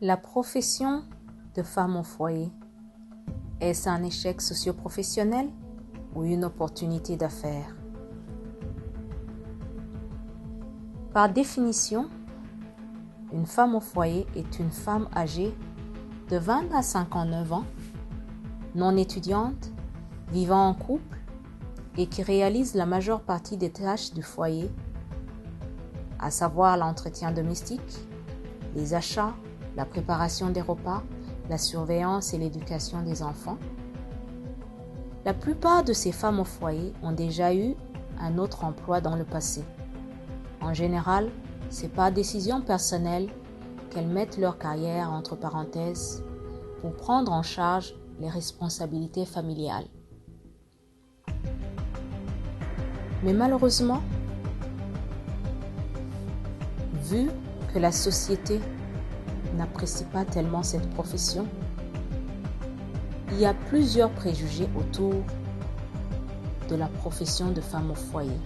La profession de femme au foyer, est-ce un échec socio-professionnel ou une opportunité d'affaires? Par définition, une femme au foyer est une femme âgée de 20 à 59 ans, non étudiante, vivant en couple et qui réalise la majeure partie des tâches du foyer, à savoir l'entretien domestique, les achats, la préparation des repas, la surveillance et l'éducation des enfants. La plupart de ces femmes au foyer ont déjà eu un autre emploi dans le passé. En général, c'est par décision personnelle qu'elles mettent leur carrière entre parenthèses pour prendre en charge les responsabilités familiales. Mais malheureusement, vu que la société n'apprécie pas tellement cette profession, il y a plusieurs préjugés autour de la profession de femme au foyer.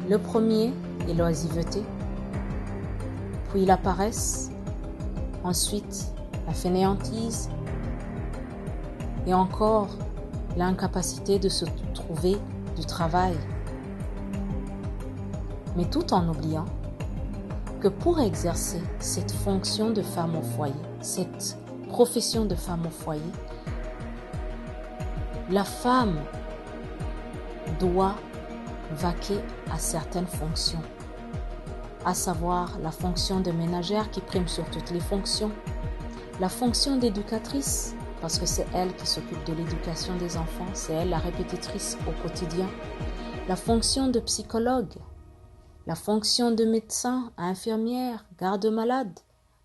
Le premier est l'oisiveté, puis la paresse, ensuite la fainéantise et encore l'incapacité de se trouver du travail. Mais tout en oubliant que pour exercer cette fonction de femme au foyer, cette profession de femme au foyer, la femme doit vaquer à certaines fonctions, à savoir la fonction de ménagère qui prime sur toutes les fonctions, la fonction d'éducatrice, parce que c'est elle qui s'occupe de l'éducation des enfants, c'est elle la répétitrice au quotidien, la fonction de psychologue, la fonction de médecin, infirmière, garde-malade,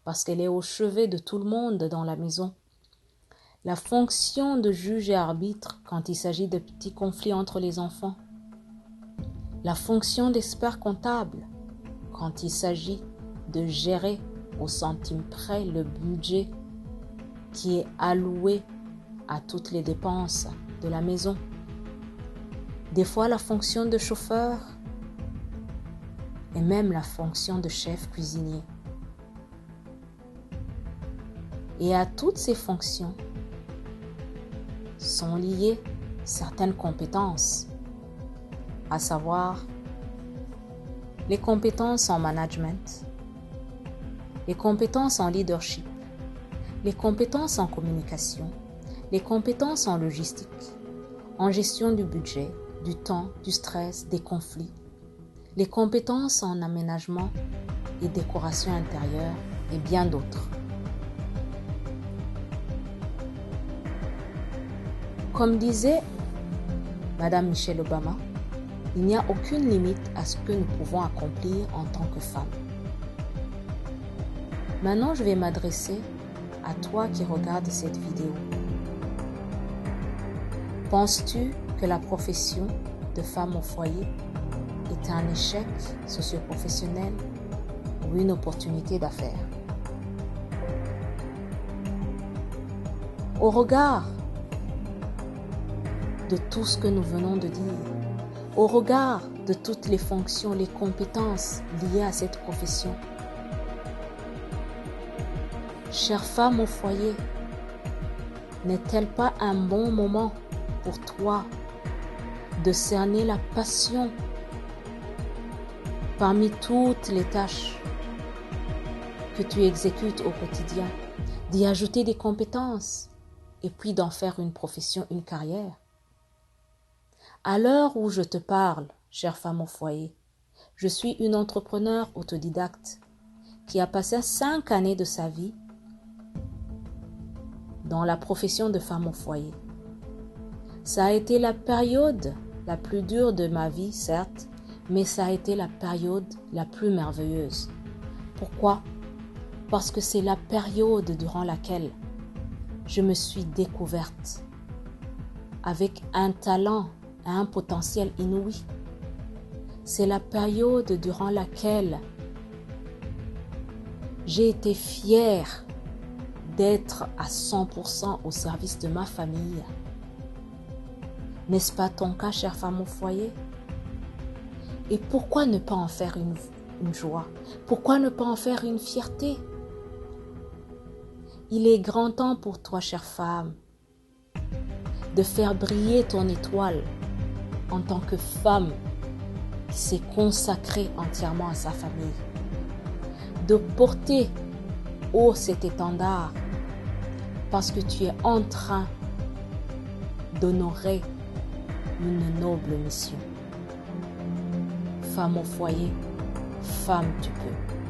parce qu'elle est au chevet de tout le monde dans la maison. La fonction de juge et arbitre quand il s'agit de petits conflits entre les enfants. La fonction d'expert comptable quand il s'agit de gérer au centime près le budget qui est alloué à toutes les dépenses de la maison. Des fois, la fonction de chauffeur et même la fonction de chef cuisinier. Et à toutes ces fonctions sont liées certaines compétences, à savoir les compétences en management, les compétences en leadership, les compétences en communication, les compétences en logistique, en gestion du budget, du temps, du stress, des conflits, les compétences en aménagement et décoration intérieure et bien d'autres. Comme disait Madame Michelle Obama, il n'y a aucune limite à ce que nous pouvons accomplir en tant que femmes. Maintenant, je vais m'adresser à toi qui regardes cette vidéo. Penses-tu que la profession de femme au foyer est un échec socio-professionnel ou une opportunité d'affaires? Au regard de tout ce que nous venons de dire, au regard de toutes les fonctions, les compétences liées à cette profession, chère femme au foyer, n'est-elle pas un bon moment pour toi de cerner la passion parmi toutes les tâches que tu exécutes au quotidien, d'y ajouter des compétences et puis d'en faire une profession, une carrière? À l'heure où je te parle, chère femme au foyer, je suis une entrepreneure autodidacte qui a passé 5 années de sa vie dans la profession de femme au foyer. Ça a été la période la plus dure de ma vie, certes, mais ça a été la période la plus merveilleuse. Pourquoi? Parce que c'est la période durant laquelle je me suis découverte avec un talent, un potentiel inouï. C'est la période durant laquelle j'ai été fière d'être à 100% au service de ma famille. N'est-ce pas ton cas, chère femme au foyer? Et pourquoi ne pas en faire une joie? Pourquoi ne pas en faire une fierté? Il est grand temps pour toi, chère femme, de faire briller ton étoile en tant que femme qui s'est consacrée entièrement à sa famille, de porter haut cet étendard parce que tu es en train d'honorer une noble mission. Femme au foyer, femme tu peux.